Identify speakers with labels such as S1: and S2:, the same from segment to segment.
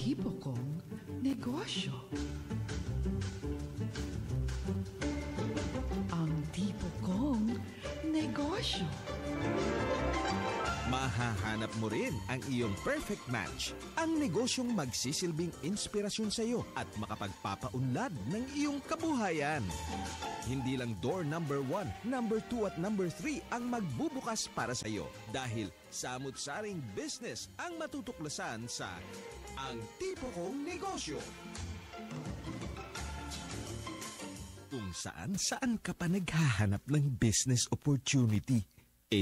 S1: tipo kong negosyo. Ang tipo kong negosyo.
S2: Mahahanap mo rin ang iyong perfect match. Ang negosyong magsisilbing inspirasyon sa iyo at makapagpapaunlad ng iyong kabuhayan. Hindi lang door number 1, number 2 at number 3 ang magbubukas para sa iyo dahil samut-saring business ang matutuklasan sa Ang Tipo Kong Negosyo. Kung saan ka pa naghahanap ng business opportunity,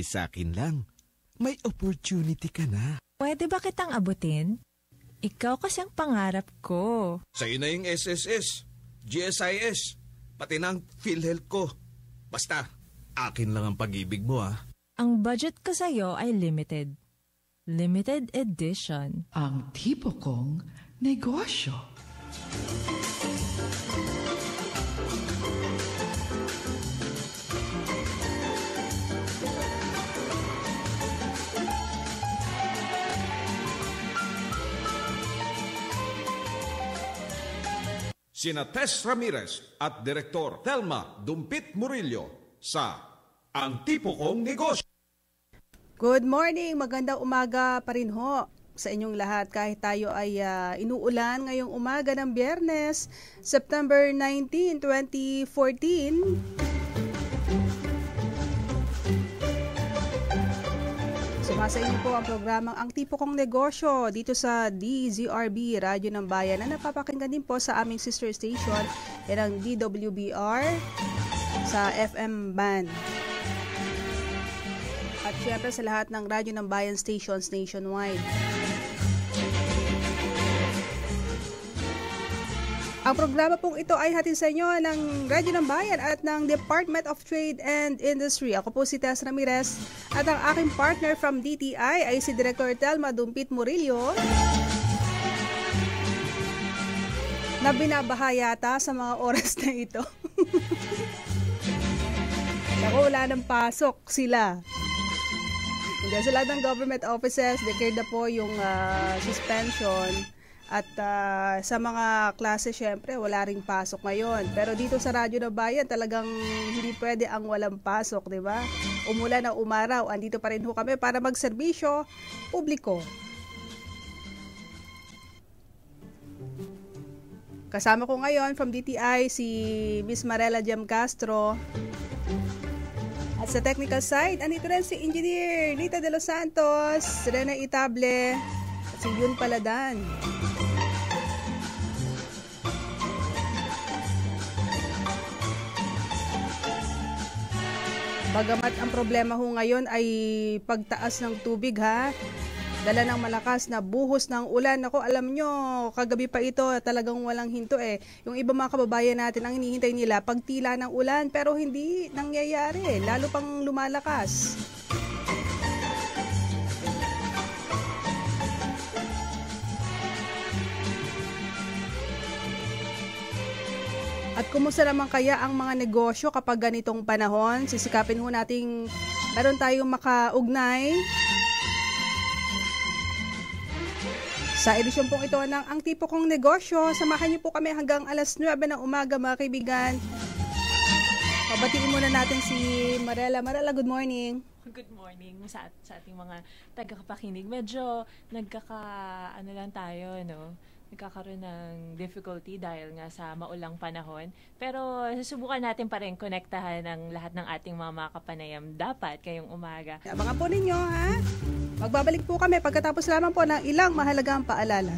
S2: sa akin lang. May opportunity ka na.
S3: Pwede ba kitang abutin? Ikaw kasi ang pangarap ko.
S2: Sa'yo na yung SSS, GSIS, pati ng PhilHealth ko. Basta, akin lang ang pag-ibig mo
S3: Ang budget ko sa'yo ay limited. Limited edition.
S1: Ang tipo kong negosyo.
S2: Sina Tess Ramirez at Direktor Thelma Dumpit Murillo sa Ang Tipo Kong Negosyo.
S4: Good morning, magandang umaga pa rin ho sa inyong lahat kahit tayo ay inuulan ngayong umaga ng Biyernes, September 19, 2014. Sumasa inyo po ang programang Ang Tipo Kong Negosyo dito sa DZRB, Radyo ng Bayan, na napapakinggan din po sa aming sister station, yan ang DWBR sa FM band. At syempre sa lahat ng Radyo ng Bayan stations nationwide. Ang programa pong ito ay hatid sa inyo ng Radyo ng Bayan at ng Department of Trade and Industry. Ako po si Tess Ramirez at ang aking partner from DTI ay si Director Thelma Dumpit Murillo na binabaha yata sa mga oras na ito. Ako, wala ng pasok sila. Hindi sa lahat ng government offices, declared na po yung suspension. At sa mga klase, syempre, wala ring pasok ngayon. Pero dito sa Radyo ng Bayan, talagang hindi pwede ang walang pasok, di ba? Umulan o umaraw, andito pa rin ho kami para magserbisyo publiko. Kasama ko ngayon from DTI si Miss Marela Jam Castro. At sa technical side, andito rin si Engineer Nita de los Santos, Rene Itable, at si Yun Paladan. Bagamat ang problema ho ngayon ay pagtaas ng tubig dala ng malakas na buhos ng ulan. Ako, alam nyo, kagabi pa ito talagang walang hinto Yung iba mga kababayan natin ang hinihintay nila pagtila ng ulan pero hindi nangyayari, lalo pang lumalakas. At kumusta naman kaya ang mga negosyo kapag ganitong panahon? Sisikapin ho nating meron tayong makaugnay sa edisyon pong ito ng Ang Tipo Kong Negosyo. Samahan niyo po kami hanggang alas 9 ng umaga mga kaibigan. Pabatiin muna natin si Marela. Marela, good morning.
S3: Good morning sa ating mga tagapakinig. Medyo lang tayo, no? Nagkakaroon ng difficulty dahil nga sa maulang panahon. Pero susubukan natin pa rin konektahan ang lahat ng ating mga makapanayam dapat kayong umaga.
S4: Abangan po ninyo, Magbabalik po kami pagkatapos lamang po ng ilang mahalagang paalala.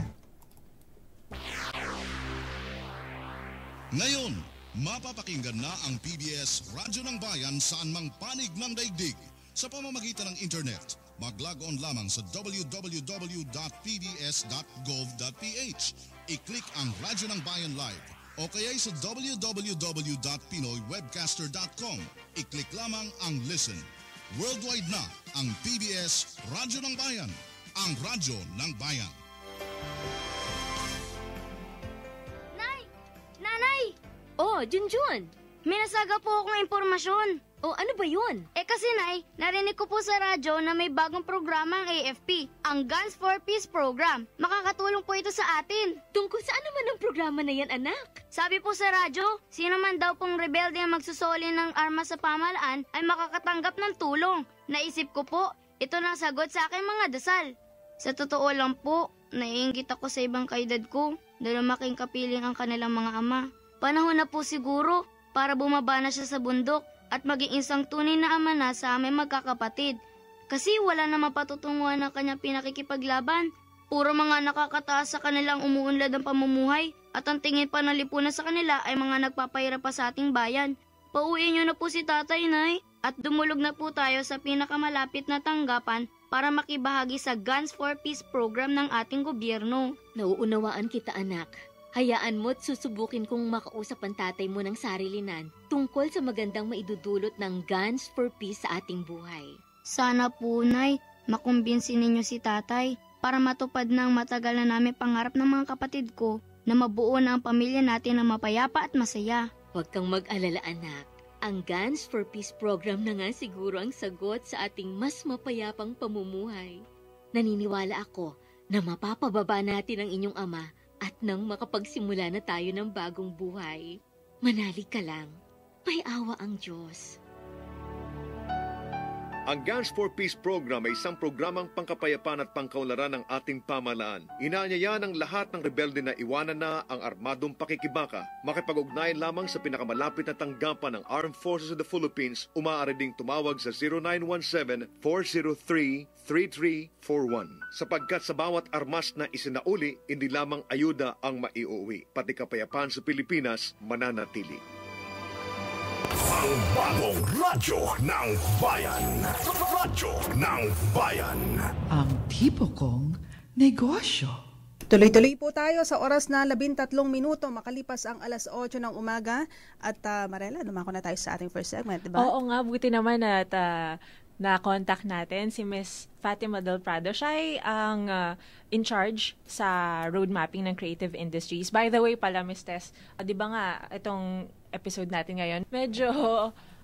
S5: Ngayon, mapapakinggan na ang PBS Radyo ng Bayan saan mang panig ng daigdig sa pamamagitan ng internet. Mag-log on lamang sa www.pbs.gov.ph. I-click ang Radyo ng Bayan Live o kaya sa www.pinoywebcaster.com. I-click lamang ang Listen. Worldwide na ang PBS Radyo ng Bayan, ang Radyo ng Bayan.
S6: Nay! Nanay! Oh, Junjun! May nasaga po akong impormasyon. O ano ba yun?
S7: Kasi Nay, narinig ko po sa radyo na may bagong programa ang AFP, ang Guns for Peace program. Makakatulong po ito sa atin.
S6: Tungkol saan naman ang programa na yan, anak?
S7: Sabi po sa radyo, sino man daw pong rebelde ang magsusoli ng armas sa pamahalaan ay makakatanggap ng tulong. Naisip ko po, ito na sagot sa aking mga dasal. Sa totoo lang po, naiinggit ako sa ibang kaedad ko dahil lumaking kapiling ang kanilang mga ama. Panahon na po siguro para bumaba na siya sa bundok at maging isang tunay na ama na sa aming magkakapatid. Kasi wala na mapatutunguhan ng kanyang pinakikipaglaban. Puro mga nakakataas sa kanilang umuunlad ang pamumuhay at ang tingin pa ng lipunan sa kanila ay mga nagpapahirap pa sa ating bayan. Pauwiin niyo na po si Tatay, Nay, at dumulog na po tayo sa pinakamalapit na tanggapan para makibahagi sa Guns for Peace program ng ating gobyerno.
S6: Nauunawaan kita, anak. Hayaan mo't susubukin kong makausap ang tatay mo ng sarilinan tungkol sa magandang maidudulot ng Guns for Peace sa ating buhay.
S7: Sana po, Nay, makumbinsin ninyo si Tatay para matupad ng matagal na namin pangarap ng mga kapatid ko na mabuo na ang pamilya natin na mapayapa at masaya.
S6: Huwag kang mag-alala, anak. Ang Guns for Peace program na nga siguro ang sagot sa ating mas mapayapang pamumuhay. Naniniwala ako na mapapababa natin ang inyong ama at nang makapagsimula na tayo ng bagong buhay. Manalig ka lang. May awa ang Diyos.
S8: Ang Guns for Peace program ay isang programang pangkapayapaan at pangkaunlaran ng ating pamahalaan. Inaanyaya ng lahat ng rebelde na iwanan na ang armadong pakikibaka. Makipag-ugnayan lamang sa pinakamalapit na tanggapan ng Armed Forces of the Philippines. Umaaari ding tumawag sa 0917-403-3341. Sapagkat sa bawat armas na isinauli, hindi lamang ayuda ang maiuwi, pati kapayapaan sa Pilipinas mananatili.
S9: Ang bagong radyo ng bayan. Radyo ng bayan.
S1: Ang tipo kong negosyo.
S4: Tuloy-tuloy po tayo sa oras na 13 minuto makalipas ang alas 8 ng umaga. At Marela, dumako na tayo sa ating first segment, diba?
S3: Oo nga, buti naman at na-contact natin si Miss Fatima Del Prado. Siya ay ang in charge sa road mapping ng Creative Industries. By the way pala, Miss Tess, di ba nga itong episode natin ngayon, medyo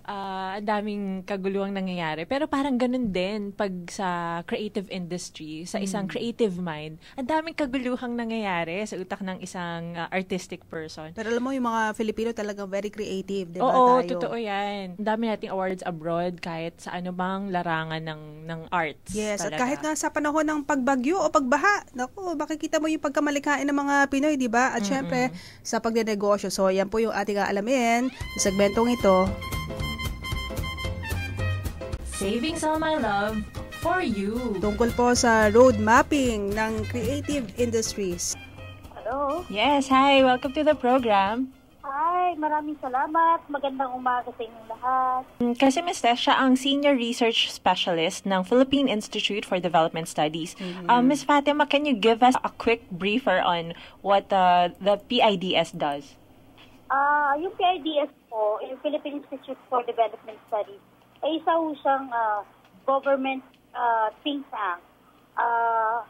S3: ang daming kaguluhang nangyayari. Pero parang ganun din pag sa creative industry, sa isang creative mind, ang daming kaguluhang nangyayari sa utak ng isang artistic person.
S4: Pero alam mo, yung mga Filipino talagang very creative, di ba?
S3: Oo,
S4: tayo?
S3: totoo yan. Ang dami nating awards abroad kahit sa ano bang larangan ng arts.
S4: Yes,
S3: talaga.
S4: at kahit nga sa panahon ng pagbagyo o pagbaha, naku, makikita mo yung pagkamalikhain ng mga Pinoy, di ba? At syempre, sa pagdinegosyo. So, yan po yung ating aalamin sa segmentong ito.
S3: Savings All My Love for You.
S4: Tungkol po sa road mapping ng creative industries.
S10: Hello.
S3: Yes, hi. Welcome to the program.
S10: Hi, maraming salamat. Magandang umaga sa inyong lahat.
S3: Kasi Ms. Tess, siya ang Senior Research Specialist ng Philippine Institute for Development Studies. Ms. Fatima, can you give us a quick briefer on what the PIDS does?
S10: Yung PIDS po, yung Philippine Institute for Development Studies, ay isa siyang government think tank.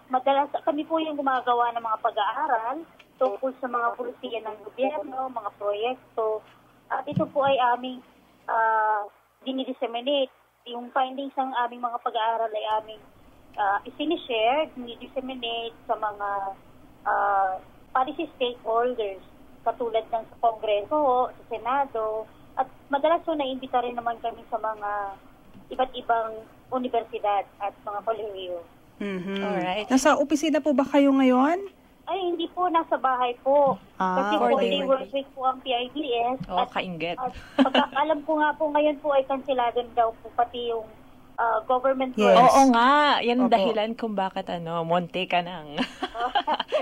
S10: Madalas kami po yung gumagawa ng mga pag-aaral tungkol sa mga pulisiya ng gobyerno, mga proyekto. At ito po ay aming dinidisseminate. Yung findings ng aming mga pag-aaral ay aming isinishare, dinidisseminate sa mga policy stakeholders, katulad ng sa Kongreso, sa Senado. At madalas po naimbita rin naman kami sa mga iba't ibang universidad at mga kolehiyo.
S3: Alright.
S4: Nasa opisina po ba kayo ngayon?
S10: Ay, hindi po. Nasa bahay po. Kasi po, day work week po ang PIDS.
S3: Oh, kainggit.
S10: At pagkakalam ko nga po ngayon po ay kansilado daw po pati yung government
S4: Yes.
S10: work.
S3: Oo nga. Yan ang dahilan kung bakit monte ka nang.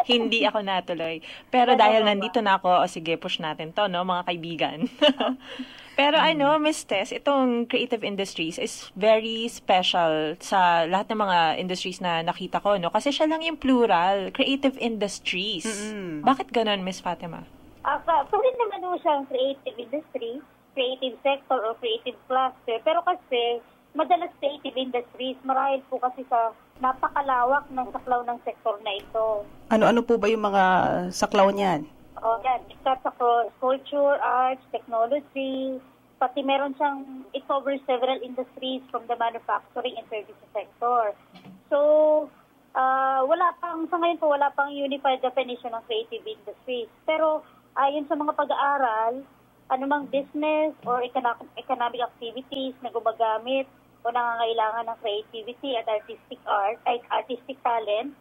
S3: Hindi ako natuloy. Pero dahil nandito na ako, sige, push natin to, no, mga kaibigan. Pero Ms. Tess, itong creative industries is very special sa lahat ng mga industries na nakita ko, no? Kasi siya lang yung plural, creative industries. Bakit ganon, Ms. Fatima?
S10: Pwede naman po siyang creative industry, creative sector, or creative cluster. Pero kasi, madalas creative industries, marahil po kasi sa napakalawak ng saklaw ng sektor na ito.
S4: Ano-ano po ba yung mga saklaw niyan?
S10: Yan. It cuts across culture, arts, technology, pati meron siyang, it covers several industries from the manufacturing and services sector. So, sa ngayon po, wala pang unified definition ng creative industries. Pero, ayon sa mga pag-aaral, anumang business or economic activities na gumagamit o nangangailangan ng creativity at artistic talent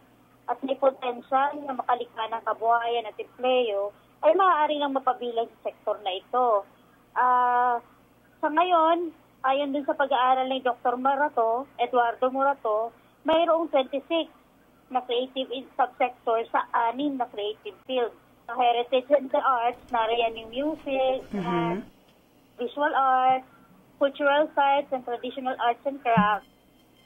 S10: at may potential na makalikha ng kabuhayan at empleyo, ay maaari nang mapabilang sa sektor na ito. Sa ngayon, ayon dun sa pag-aaral ni Dr. Eduardo Morato, mayroong 26 na creative subsector sa 6 na creative fields. Sa heritage and the arts, nariyan yung music, visual arts, cultural sites, and traditional arts and crafts.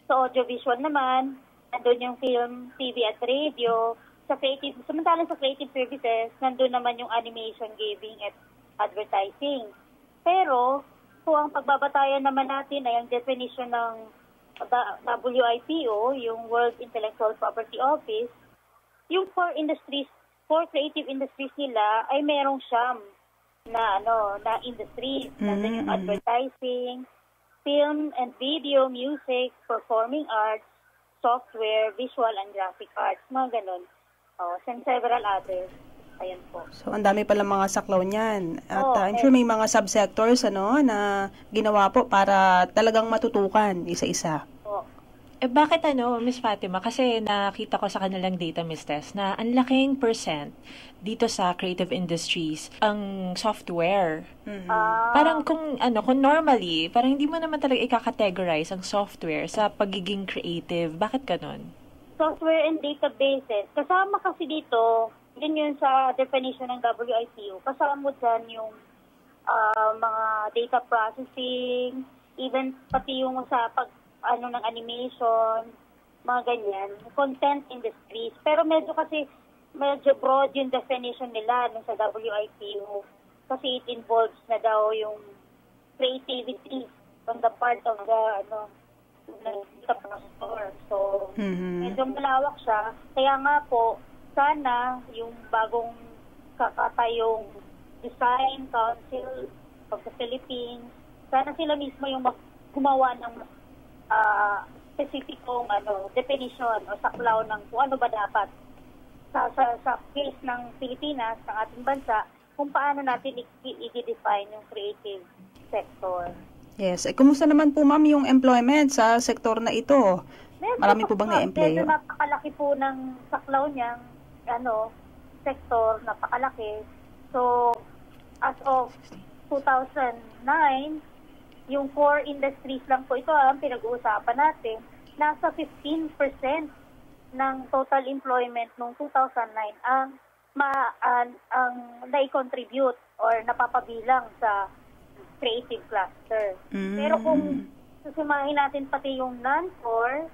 S10: Sa audiovisual naman, nandun yung film, TV at radio. Samantalang sa creative services, nandun naman yung animation, gaming, at advertising. Pero, kung ang pagbabatayan naman natin ay ang definition ng WIPO, yung World Intellectual Property Office, yung four creative industries nila ay merong siyam na industries. Nandun yung advertising, film and video, music, performing arts, software, visual and graphic arts, mga ganun. And several others. Ayan po.
S4: So, ang dami palang mga saklaw niyan. At I'm sure may mga subsectors na ginawa po para talagang matutukan isa-isa.
S3: Bakit Miss Fatima? Kasi nakita ko sa kanilang data, Miss Tess, na ang laking percent dito sa creative industries ang software. Parang kung normally, parang hindi mo naman talaga i-categorize ang software sa pagiging creative. Bakit ganun?
S10: Software and databases. Kasama kasi dito, din yun sa definition ng WIPO, kasama mo dyan yung mga data processing, even pati yung sa ng animation, mga ganyan, content industries. Pero medyo broad yung definition nila sa WIPO kasi it involves na daw yung creativity from the part of the data processor. So, medyo malawak siya. Kaya nga po, sana yung bagong kakatayong Design Council of the Philippines, sana sila mismo yung gumawa ng specificong definition o saklaw ng kung ano ba dapat sa case ng Pilipinas, ng ating bansa, kung paano natin i-define yung creative sector.
S4: Yes. Kumusta naman po, ma'am, yung employment sa sektor na ito? Marami po bang na-employo?
S10: Medyo napakalaki po ng saklaw niyang sektor, napakalaki. So, as of 2009, yung 4 industries lang po ito ang pinag-uusapan natin, nasa 15% ng total employment noong 2009 ang nai-contribute or napapabilang sa creative cluster. Pero kung susumahin natin pati yung non-core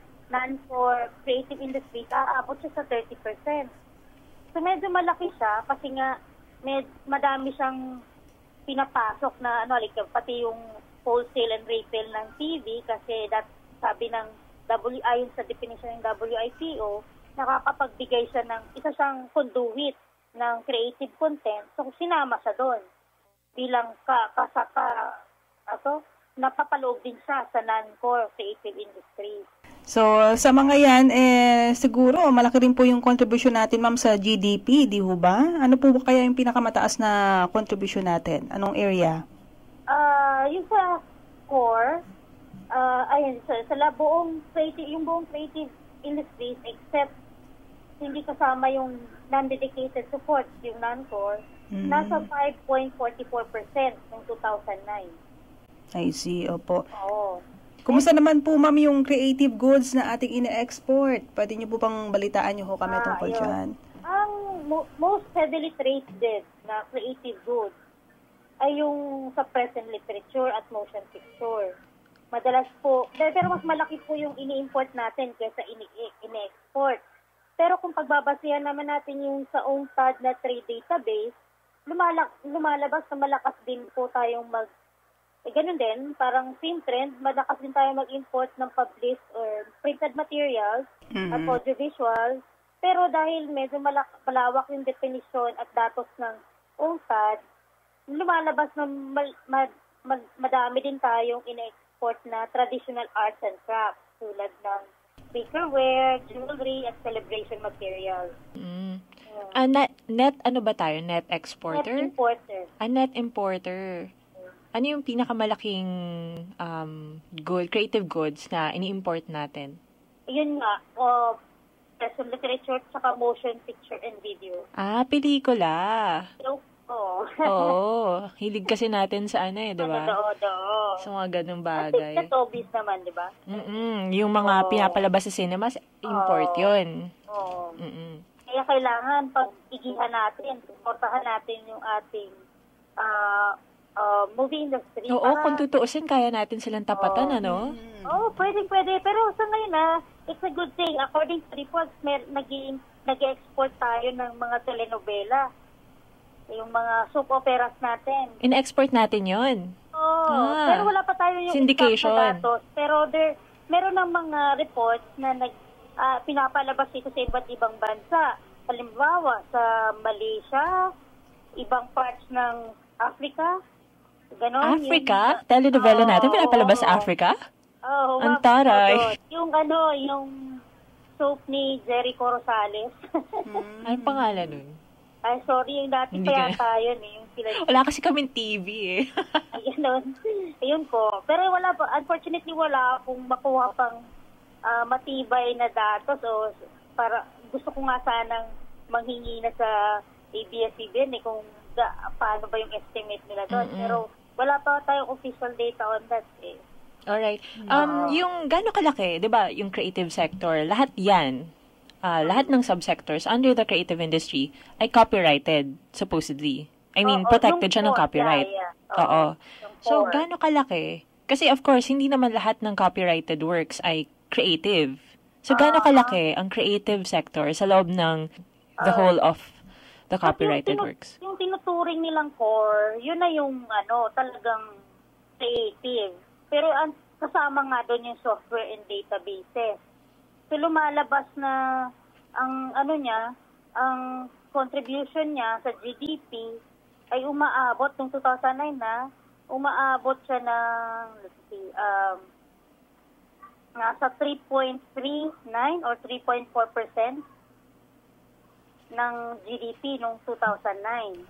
S10: creative industries, aabot siya sa 30%. So medyo malaki siya kasi nga madami siyang pinapasok na pati yung wholesale and retail ng TV kasi sabi ng ayon sa definition ng WIPO, nakakapagbigay siya ng isa siyang conduit ng creative content. So sinama siya doon bilang napapaloob din siya sa non-core creative industry.
S4: So, sa mga yan, siguro, malaki rin po yung contribution natin, ma'am, sa GDP, di ho ba? Ano po kaya yung pinakamataas na contribution natin? Anong area?
S10: Yung sa core, sa buong creative industries, except hindi kasama yung non-dedicated support, yung non-core, nasa 5.44% noong 2009.
S4: I see, opo.
S10: Oo.
S4: Kumusta naman po, ma'am, yung creative goods na ating ine-export? Pwede niyo po bang balitaan niyo kami tungkol dyan?
S10: Ang most heavily traded na creative goods ay yung sa press and literature at motion picture. Madalas po, pero mas malaki po yung ini-import natin kaysa ini-export. Pero kung pagbabasihan naman natin yung sa UNCTAD na trade database, lumalabas na malakas din po tayong ganun din, parang same trend, malakas din tayo mag-import ng published or printed materials at audiovisual. Pero dahil medyo malawak yung definition at datos ng UNCTAD, lumalabas na madami din tayong ina-export na traditional arts and crafts tulad ng bakerware, jewelry, at celebration materials.
S3: Net ano ba tayo? Net exporter?
S10: Net importer.
S3: Net importer. Ano yung pinakamalaking creative goods na ini-import natin?
S10: Yun nga, present literature, saka motion picture and video.
S3: Pelikula. Oo. Hilig kasi natin sa di ba? Sa mga ganung bagay.
S10: At obvious naman, di ba?
S3: Yung mga pinapalabas sa cinemas, import yun.
S10: Oo. Kaya kailangan, pag igihan natin, supportahan natin yung ating movie industry.
S3: Oo, kung tutuusin, kaya natin silang tapatan, ano?
S10: Oo, pwede. Pero sa ngayon, it's a good thing. According to reports, nag-export tayo ng mga telenovela. Yung mga soap operas natin.
S3: In-export natin yon.
S10: Pero wala pa tayo yung
S3: syndication.
S10: Datos. Pero meron ng mga reports na pinapalabas ito sa iba't ibang bansa. Halimbawa, sa Malaysia, ibang parts ng Africa. Ganon.
S3: Africa? Telenovela natin pinapalabas sa Africa?
S10: Oo.
S3: Ang taray.
S10: Yung soap ni Jericho Rosales.
S3: Anong pangalan nun?
S10: Ay, sorry, yung dati pa yata yun eh.
S3: Wala kasi kaming TV eh.
S10: Ayun po. Pero unfortunately wala akong makuha pang matibay na datos. So, gusto ko nga sanang manghingi na sa ABS-CBN kung paano ba yung estimate nila doon. Pero wala pa tayong official data on that eh.
S3: Alright. Yung gano'ng kalaki, di ba, yung creative sector, lahat yan, lahat ng subsectors under the creative industry ay copyrighted, supposedly. I mean, protected siya ng copyright.
S10: Yeah.
S3: Oo. So, gano'ng kalaki? Kasi of course, hindi naman lahat ng copyrighted works ay creative. So, gano'ng kalaki ang creative sector sa loob ng the whole of the copyrighted works?
S10: Yung tinuturing nilang core, yun na yung talagang creative. Pero kasama nga doon yung software and databases. So, lumalabas na ang ang contribution niya sa GDP ay umaabot noong 2009 umaabot siya ng nasa 3.39 or 3.4% ng GDP noong 2009.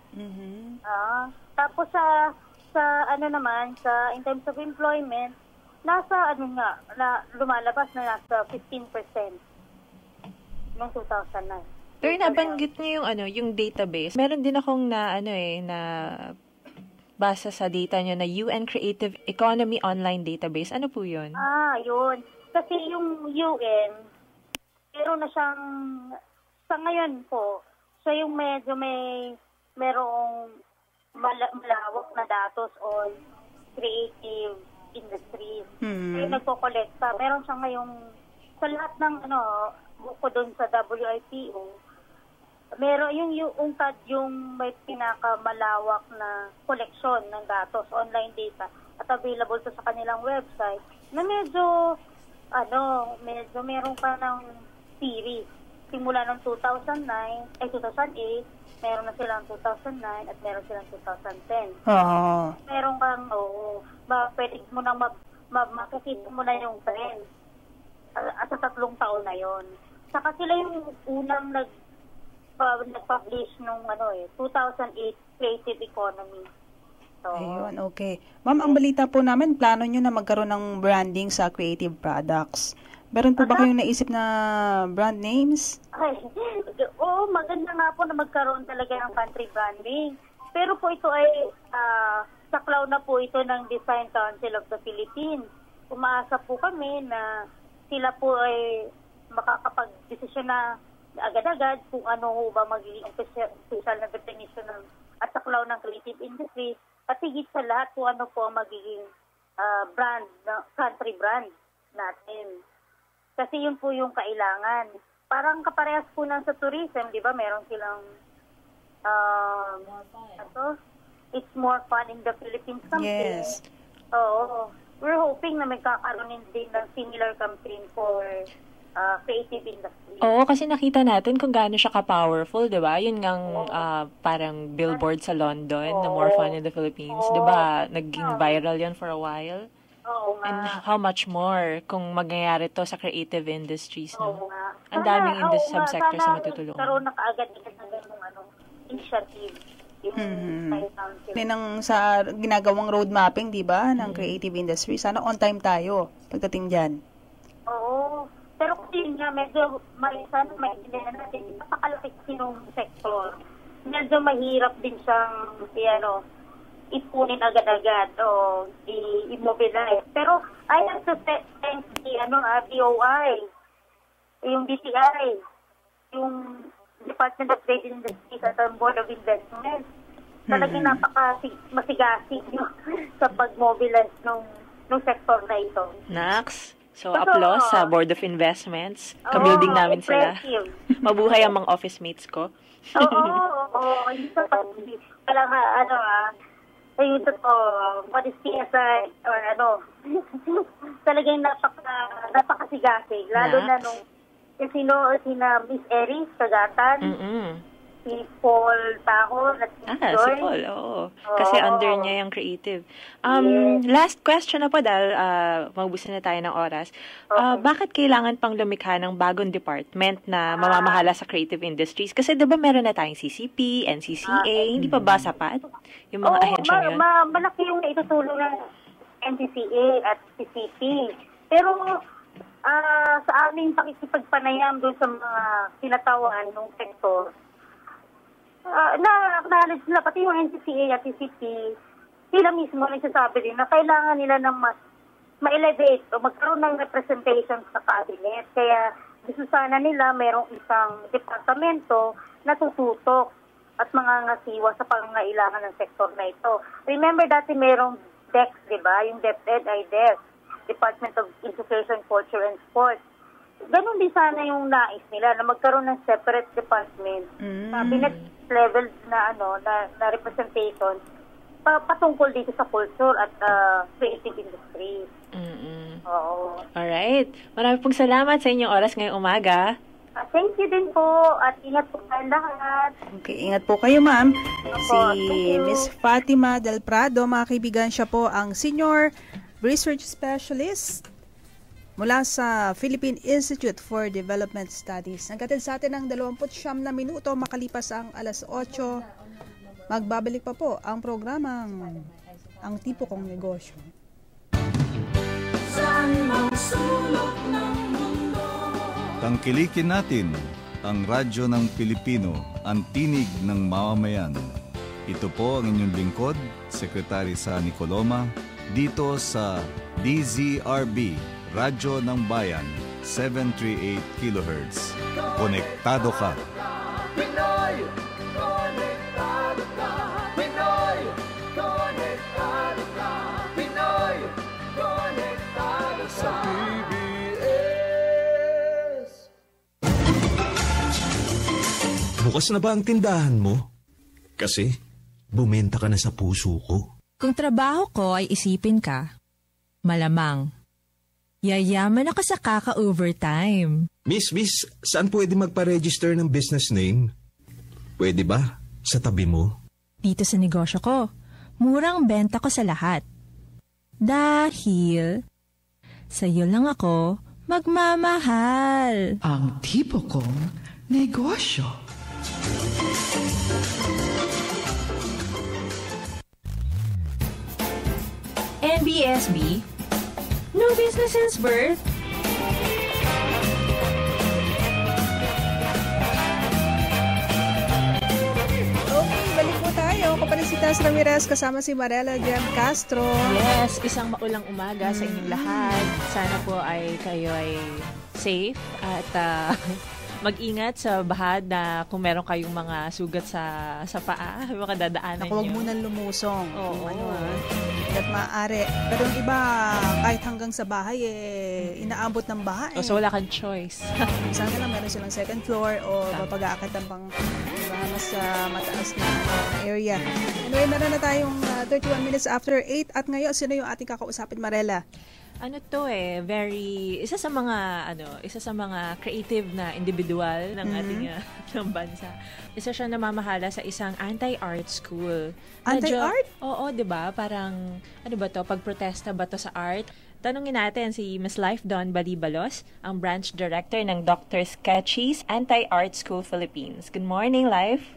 S10: Tapos sa in terms of employment, nasa lumalabas na nasa 15% noong 2009.
S3: Pero nabanggit niyo yung database. Meron din akong na basa sa data niyo na UN Creative Economy Online Database. Ano po 'yun?
S10: Yun. Kasi yung UN, meron na siyang sa ngayon po, siya yung medyo merong malawak na datos on creative industries. Kaya nagko-collecta. Meron siya ngayong sa lahat ng buko doon sa WIPO, meron yung UNCTAD yung may pinakamalawak na collection ng datos, online data, at available to sa kanilang website, na medyo meron pa ng series. Simula ng 2008, meron na silang 2009 at meron silang 2010. Meron kang, pwede mo nang makikita mo na yung trend sa 3 taon na yon. Saka sila yung unang nag-publish nung 2008 Creative Economy. So,
S4: ayun, okay. Ma'am, ang balita po namin, plano nyo na magkaroon ng branding sa creative products. Meron po ba kayong naisip na brand names?
S10: Maganda nga po na magkaroon talaga ng country branding. Pero po ito ay saklaw na po ito ng Design Council of the Philippines. Umaasa po kami na sila po ay makakapag-desisyon na agad-agad kung ano ba magiging official na definition at saklaw ng creative industry, at higit sa lahat kung ano po ang magiging brand, country brand natin. Kasi yun po yung kailangan. Parang kaparehas po ng sa tourism, di ba? Meron silang it's more fun in the Philippines campaign.
S4: Yes.
S10: Oo. We're hoping na may kakaroon din ng similar campaign for creative industry.
S3: Oo, kasi nakita natin kung gaano siya ka-powerful, di ba? Yun ngang parang billboard sa London, na More Fun in the Philippines. Di ba? Naging viral yun for a while.
S10: Oo nga.
S3: And how much more kung magyayari to sa creative industries, no?
S10: Oo nga.
S3: Ang daming subsectors na matutulungan.
S10: Karoon na kaagad ng ganung initiative.
S4: Sa ginagawang road mapping, di ba, ng creative industry. Sana on time tayo pagdating dyan.
S10: Oo. Pero kasi nga, medyo sana maintindihan natin, napakalaki kasi ng sektor. Medyo mahirap din siyang, ipunin agad-agad o i-immobilize. Pero I have to thank the BOI, yung DTI, yung Department of Trade and Industries at the Board of Investment. Talagang masigasig sa pag-mobilize ng sektor na ito.
S3: Nax, so applause sa Board of Investments. Kabuilding namin sila. Mabuhay ang mga office mates ko.
S10: Oo. Ayun to, what is PSI or talagang napakasigasig. Lalo na nung sina Miss Eris Sagatan, si Paul Taho, at
S3: si Paul, oo. Kasi under niya yung creative. Last question na po dahil magbusin na tayo ng oras. Bakit kailangan pang lumikha ng bagong department na mamamahala sa creative industries? Kasi diba meron na tayong CCP, NCCA, hindi pa ba sapat yung mga ahensya yun?
S10: Malaki yung naitutulong ng NCCA at CCP. Pero sa aming pakikipagpanayam doon sa mga sinatawan ng sektor, na-acknowledge nila, pati yung NCCA at CCP, sila mismo nagsasabi din na kailangan nila ng mas ma-elevate o magkaroon ng representation sa cabinet. Kaya gusto sana nila merong isang departamento na tututok at mga ngasiwa sa pangangailangan ng sektor na ito. Remember dati merong DEX, di ba? Yung DepEd ay DEX, Department of Education, Culture and Sports. Ganun din sana yung nais nila na magkaroon ng separate department, cabinet level na representation patungkol dito sa culture at creative industry. Oo.
S3: Alright. Marami pong salamat sa inyong oras ngayong umaga.
S10: Thank you din po at ingat po kayo lahat.
S4: Okay, ingat po kayo, ma'am.
S10: Opo,
S4: si Miss Fatima Del Prado, mga kaibigan, siya po ang Senior Research Specialist mula sa Philippine Institute for Development Studies. Nagkatid sa atin ng 29 na minuto makalipas ang alas 8. Magbabalik pa po ang programang Ang Tipo Kong Negosyo.
S11: Tangkilikin natin ang radyo ng Pilipino, ang tinig ng mamamayan. Ito po ang inyong lingkod, Secretary Sani Coloma, dito sa DZRB, Radyo ng Bayan, 738 kHz. Konektado ka.
S12: Pinoy, konektado ka. Pinoy, konektado ka. Pinoy, konektado ka. Sa PBS.
S2: Bukas na ba ang tindahan mo? Kasi bumenta ka na sa puso ko.
S13: Kung trabaho ko ay isipin ka, malamang yayaman ako sa kaka-overtime.
S2: Miss, saan pwede magpa-register ng business name? Pwede ba? Sa tabi mo?
S13: Dito sa negosyo ko, murang benta ko sa lahat. Dahil sa'yo lang ako magmamahal.
S1: Ang tipo kong negosyo.
S13: NBSB, no business since birth.
S4: Balik po tayo. Kapalisitas Ramirez kasama si Marela Jem Castro.
S3: Yes, isang maulang umaga sa inyong lahat. Sana po ay kayo ay safe at mag-ingat sa bahad na kung meron kayong mga sugat sa paa, mga dadaanan nyo.
S4: Huwag munang lumusong.
S3: Oo.
S4: At maaari. Pero yung iba, kahit hanggang sa bahay, inaabot ng bahay.
S3: So wala kang choice.
S4: Sana lang meron silang second floor o mapag-aakit ng pang mas mataas na area. Anyway, meron na tayong 31 minutes after 8. At ngayon, sino yung ating kakausapin, Marela?
S3: Ano to isa sa mga creative na individual ng ating ng bansa. Isa siya namamahala sa isang anti-art school.
S4: Anti-art?
S3: Oo, 'di ba? Parang ano ba to? Pagprotesta ba to sa art? Tanungin natin si Ms. Life Dawn Balibalos, ang branch director ng Dr. Sketchy's Anti-Art School Philippines. Good morning, Life.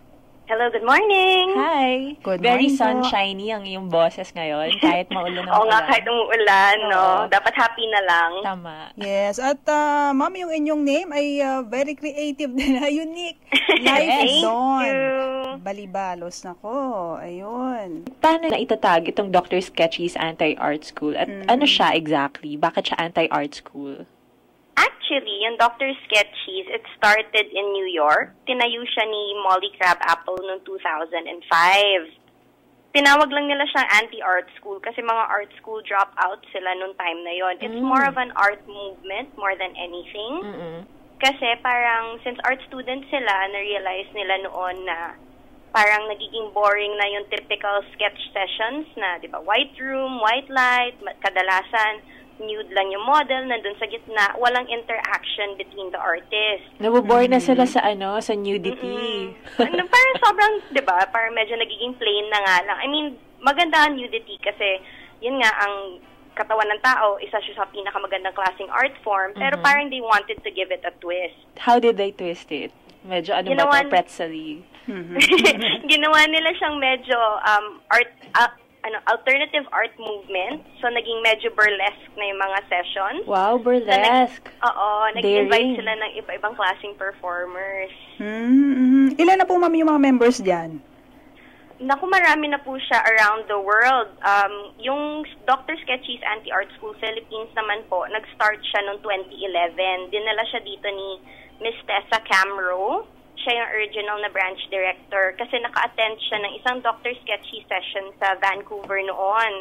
S14: Hello, good morning.
S3: Hi.
S4: Good
S3: Very
S4: morning
S3: sunshiny ang iyong boses ngayon, kahit maulan ng
S14: Oo nga, kahit umuulan, no? Dapat happy na lang.
S3: Tama.
S4: Yes, at ma'am, yung inyong name ay very creative din, unique.
S14: Thank
S4: Dawn
S14: you.
S4: Balibalos, nako, ayun.
S3: Paano na itatag itong Dr. Sketchy's Anti-Art School? At ano siya exactly? Bakit siya anti-art school?
S14: Actually, yung Dr. Sketchy's, it started in New York. Tinayo siya ni Molly Crabapple noong 2005. Tinawag lang nila siyang anti-art school kasi mga art school dropouts sila noong time na yon. It's more of an art movement more than anything. Kasi parang, since art students sila, na-realize nila noon na parang nagiging boring na yung typical sketch sessions na, di ba, white room, white light, kadalasan, nude lang yung model, nandun sa gitna, walang interaction between the artists.
S3: Nabobore na sila sa sa nudity.
S14: Parang sobrang, di ba, parang medyo nagiging plain na nga lang. I mean, maganda ang nudity kasi, yun nga, ang katawan ng tao, isa siya sa pinakamagandang klaseng art form, pero parang they wanted to give it a twist.
S3: How did they twist it? Medyo pretzel-y.
S14: Ginawa nila siyang medyo alternative art movement. So, naging medyo burlesque na yung mga sessions.
S3: Wow, burlesque.
S14: Nag-invite sila ng iba-ibang klaseng performers.
S4: Ilan na po, ma'am, yung mga members dyan?
S14: Naku, marami na po siya around the world. Yung Dr. Sketchy's Anti-Art School Philippines naman po, nag-start siya noong 2011. Dinala siya dito ni Miss Tessa Camro. Siya yung original na branch director kasi naka-attend siya ng isang Dr. Sketchy session sa Vancouver noon.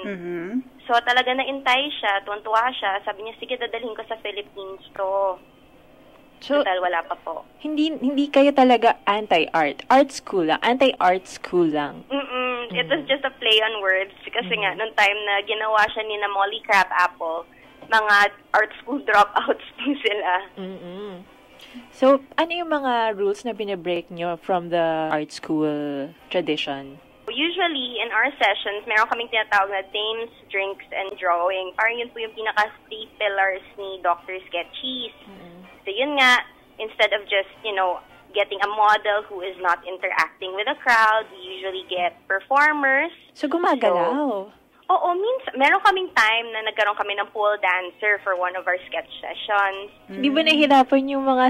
S14: So talaga naintay siya, tuwan-tuwa siya. Sabi niya, sige, dadalhin ko sa Philippines to. So, dahil wala pa po.
S3: Hindi kayo talaga anti-art. Art school lang. Anti-art school lang.
S14: It was just a play on words kasi nga, nung time na ginawa siya ni na Molly Crabapple, mga art school dropouts po sila.
S3: So, ano yung mga rules na binibreak nyo from the art school tradition?
S14: Usually, in our sessions, meron kaming tinatawag na games, drinks, and drawing. Parang yun po yung pinaka-three pillars ni Dr. Sketchy's. So, yun nga, instead of just, getting a model who is not interacting with the crowd, we usually get performers.
S3: So, gumagalaw?
S14: Oo, minsan. Meron kaming time na nagkaroon kami ng pole dancer for one of our sketch sessions.
S3: Di ba nahihirapan yung mga,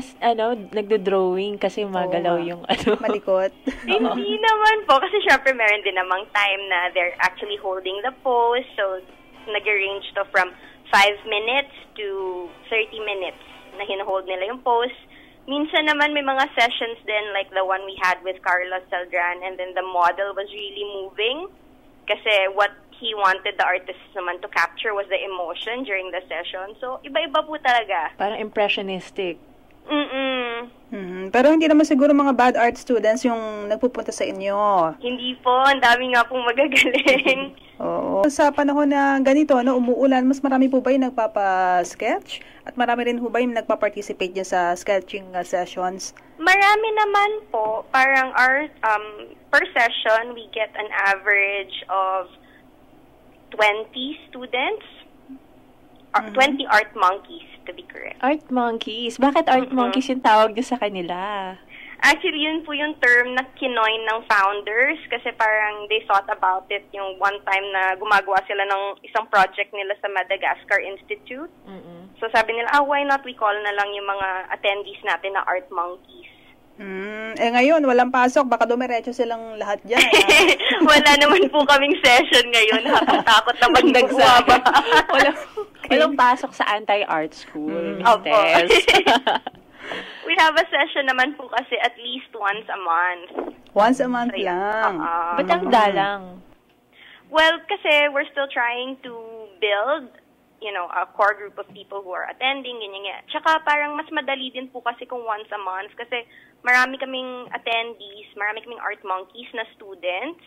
S3: nagdo-drawing kasi magalaw yung,
S4: malikot?
S14: Hindi naman po. Kasi syempre meron din namang time na they're actually holding the pose. So, nag-arrange to from 5 minutes to 30 minutes na hinahold nila yung pose. Minsan naman may mga sessions din like the one we had with Carlos Saldran, and then the model was really moving kasi what he wanted the artist naman to capture was the emotion during the session. So, iba-iba po talaga.
S3: Parang impressionistic.
S4: Pero hindi naman siguro mga bad art students yung nagpupunta sa inyo.
S14: Hindi po. Ang dami nga pong magagaling.
S4: Oo. Sa panahon na ganito, umuulan, mas marami po ba yung nagpapa-sketch? At marami rin po ba yung nagpa-participate dyan sa sketching sessions?
S14: Marami naman po. Parang per session, we get an average of 20 students. 20 art monkeys, to be correct.
S3: Art monkeys? Bakit art monkeys yung tawag niyo sa kanila?
S14: Actually, yun po yung term na kinoin ng founders kasi parang they thought about it yung one time na gumagawa sila ng isang project nila sa Madagascar Institute. So sabi nila, why not we call na lang yung mga attendees natin na art monkeys.
S4: Ngayon, walang pasok. Baka dumiretso silang lahat dyan.
S14: Wala naman po kaming session ngayon. Nakakatakot na magdagsa.
S3: Walang pasok sa anti-art school,
S14: Opo. We have a session naman po kasi at least once a month.
S4: Once a month lang?
S3: Ba't ang dalang?
S14: Well, kasi we're still trying to build a core group of people who are attending, ganyan. Tsaka parang mas madali din po kasi kung once a month kasi marami kaming attendees, marami kaming art monkeys na students.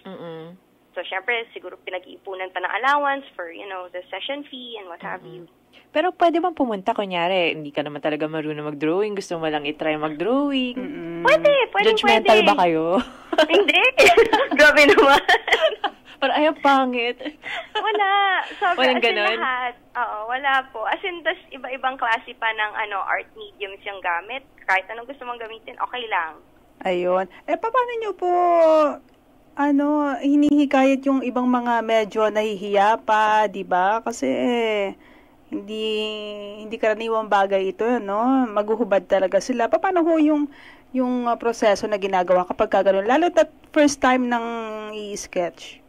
S14: So, syempre, siguro pinag-iipunan pa ng allowance for, the session fee and what have you.
S3: Pero pwede bang pumunta, kunyari, hindi ka naman talaga marunong mag-drawing, gusto mo lang itry mag-drawing?
S14: Pwede.
S3: Judgmental ba kayo?
S14: Hindi. Grabe naman.
S3: Parang ayaw pangit.
S14: Wala.
S3: Walang
S14: as in
S3: ganon?
S14: lahat. Oo, wala po. As in, tas iba-ibang klase pa ng art mediums yung gamit. Kahit anong gusto mong gamitin, okay lang.
S4: Ayun. Paano nyo po, hinihikayat yung ibang mga medyo nahihiya pa, di ba? Kasi, hindi karaniwang bagay ito, no? Maghuhubad talaga sila. Paano ho yung proseso na ginagawa kapag gano'n? Lalo na first time ng i-sketch.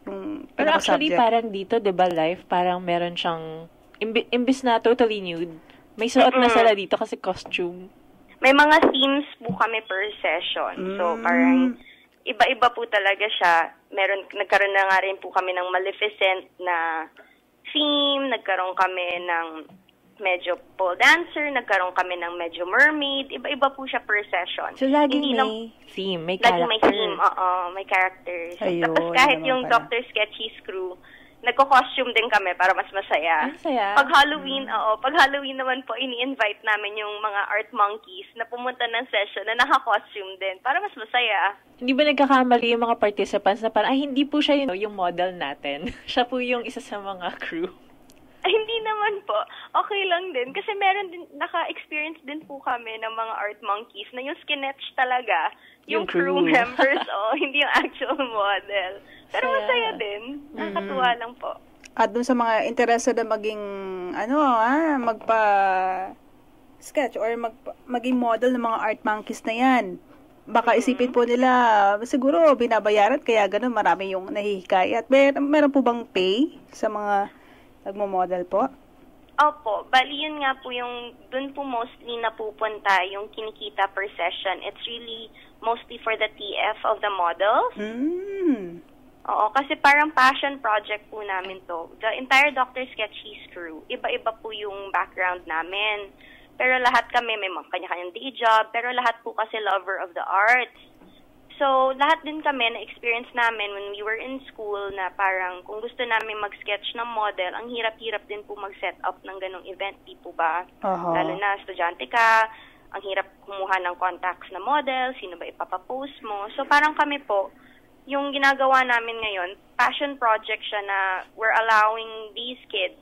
S3: Pero actually, parang dito, di ba, live, parang meron siyang, imbis na totally nude, may suot na sila dito kasi costume.
S14: May mga themes po kami per session. So, parang iba-iba po talaga siya. Nagkaroon na nga rin po kami ng Maleficent na theme, nagkaroon kami ng medyo pole dancer, nagkaroon kami ng medyo mermaid, iba-iba po siya per session.
S3: So, laging may theme, may character.
S14: Laging may theme, may characters.
S4: Ayun,
S14: tapos kahit yung Dr. Sketchy's crew, nagko-costume din kami para mas masaya.
S3: Saya.
S14: Pag Halloween naman po, ini-invite namin yung mga art monkeys na pumunta ng session na naka-costume din para mas masaya.
S3: Hindi ba nagkakamali yung mga participants na parang, hindi po siya yung model natin. Siya po yung isa sa mga crew.
S14: Hindi naman po. Okay lang din. Kasi meron din, naka-experience din po kami ng mga art monkeys na yung skinetch talaga, yung crew members, hindi yung actual model. Pero masaya din. Nakakatuwa lang po.
S4: At dun sa mga interested na maging, magpa-sketch or maging model ng mga art monkeys na yan, baka isipin po nila, siguro binabayaran, kaya ganun, marami yung nahihikayat. Meron po bang pay sa mga nagmo-model po?
S14: Opo. Bali, yun nga po yung, dun po mostly napupunta yung kinikita per session. It's really mostly for the TF of the models. Oo, kasi parang passion project po namin to. The entire Dr. Sketchy's crew, iba-iba po yung background namin. Pero lahat kami may mga kanya-kanyang day job, pero lahat po kasi lover of the arts. So, lahat din kami na-experience namin when we were in school na parang kung gusto namin mag-sketch ng model, ang hirap-hirap din po mag-set up ng ganong event, di po ba? Lalo na estudyante ka, ang hirap kumuha ng contacts na model, sino ba ipapapost mo. So, parang kami po, yung ginagawa namin ngayon, passion project siya na we're allowing these kids,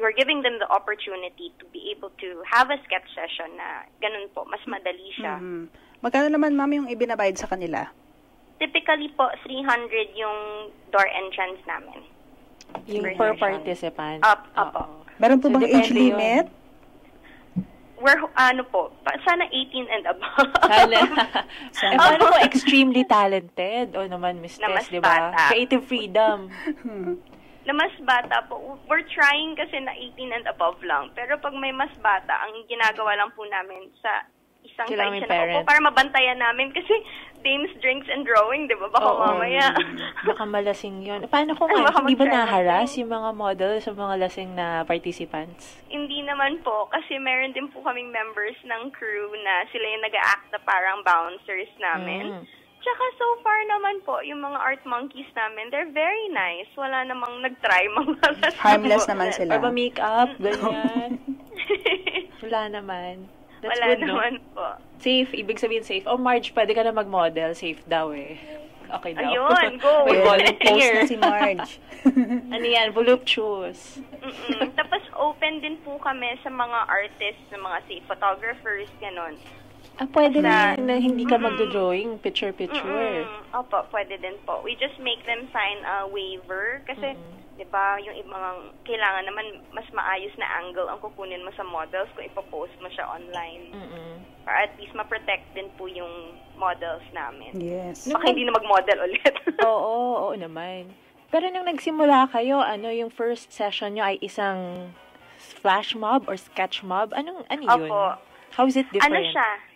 S14: we're giving them the opportunity to be able to have a sketch session na ganun po, mas madali siya.
S4: Magkano naman, ma'am, yung ibinabayad sa kanila?
S14: Typically po, 300 yung door entrance namin.
S3: Yung per participant?
S14: Opo.
S4: Meron po bang age limit?
S14: We're, sana 18 and above.
S3: Sana. Paano po extremely talented? O naman, Miss Tess, di ba? Creative freedom.
S14: Na mas bata po, we're trying kasi na 18 and above lang. Pero pag may mas bata, ang ginagawa lang po namin sa isang section po para mabantayan namin kasi games, drinks, and drawing, di ba? Baka mamaya.
S3: Baka malasing yun. Paano kung hindi ba naharas yung mga model sa mga lasing na participants?
S14: Hindi naman po, kasi meron din po kaming members ng crew na sila yung nag-act na parang bouncers namin. Tsaka so far naman po, yung mga art monkeys namin, they're very nice. Wala namang nag-try mga
S4: harmless naman sila.
S3: Or ba-makeup, ganyan. Wala naman. That's
S14: wala
S3: good,
S14: naman po.
S3: Safe, ibig sabihin safe. Marge, pwede ka na mag-model. Safe daw eh. Okay daw.
S14: Ayun, go!
S3: May
S4: Post
S3: volunteer.
S4: na si Marge.
S3: Ano yan? Voluptuous.
S14: Tapos open din po kami sa mga artists, sa mga say, photographers, ganon.
S3: Pwede na hindi ka magdo-drawing, picture-picture.
S14: Opo, pwede din po. We just make them sign a waiver kasi, di ba, yung ibang kailangan naman mas maayos na angle ang kukunin mo sa models kung ipopost mo siya online. Para at least ma-protect din po yung models namin.
S4: Yes.
S14: Baka hindi na mag-model ulit.
S3: Oo naman. Pero nung nagsimula kayo, yung first session nyo ay isang flash mob or sketch mob? Ano yun?
S14: Opo.
S3: How is it different?
S14: Ano siya?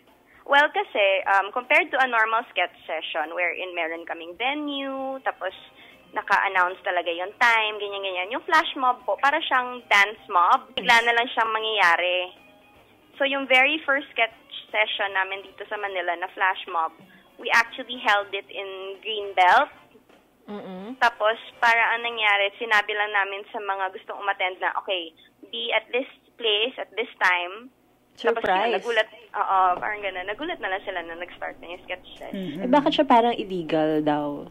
S14: Well, kasi, compared to a normal sketch session wherein meron kaming venue, tapos naka-announce talaga yung time, ganyan-ganyan. Yung flash mob po, para siyang dance mob. Bigla na lang siyang mangyayari. So, yung very first sketch session namin dito sa Manila na flash mob, we actually held it in Greenbelt. Tapos, para ang nangyari, sinabi lang namin sa mga gustong umattend na, okay, be at this place, at this time.
S3: Surprise.
S14: Tapos, nagulat, parang gano'n. Nagulat na lang sila na nag-start na yung sketch session.
S3: Bakit siya parang illegal daw?